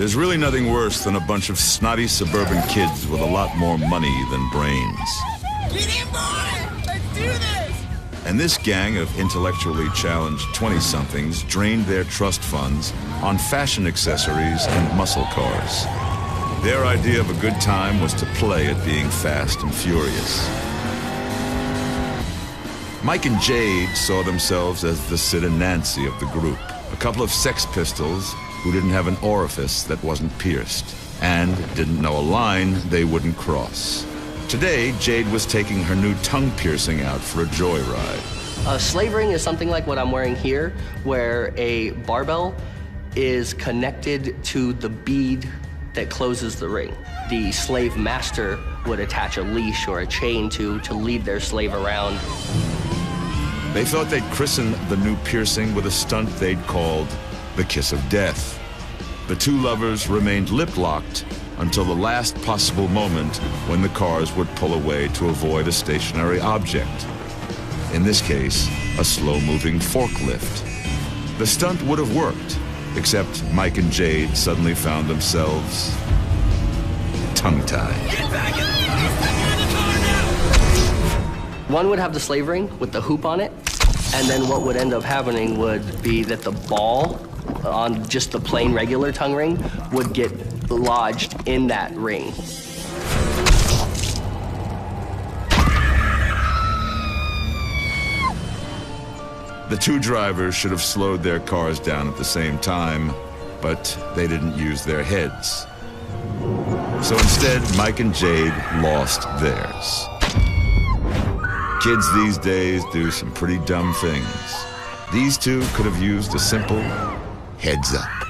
There's really nothing worse than a bunch of snotty suburban kids with a lot more money than brains. Get in, boy! Let's do this! And this gang of intellectually challenged 20-somethings drained their trust funds on fashion accessories and muscle cars. Their idea of a good time was to play at being fast and furious. Mike and Jade saw themselves as the Sid and Nancy of the group, a couple of Sex Pistols who didn't have an orifice that wasn't pierced, and didn't know a line they wouldn't cross. Today, Jade was taking her new tongue piercing out for a joyride. A slave ring is something like what I'm wearing here, where a barbell is connected to the bead that closes the ring. The slave master would attach a leash or a chain to lead their slave around. They thought they'd christen the new piercing with a stunt they'd called the Kiss of Death. The two lovers remained lip-locked until the last possible moment when the cars would pull away to avoid a stationary object. In this case, a slow-moving forklift. The stunt would have worked, except Mike and Jade suddenly found themselves tongue-tied. Get back in the car now! One would have the slave ring with the hoop on it, and then what would end up happening would be that the ball on just the plain regular tongue ring would get lodged in that ring. The two drivers should have slowed their cars down at the same time, but they didn't use their heads. So instead, Mike and Jade lost theirs. Kids these days do some pretty dumb things. These two could have used a simple heads up.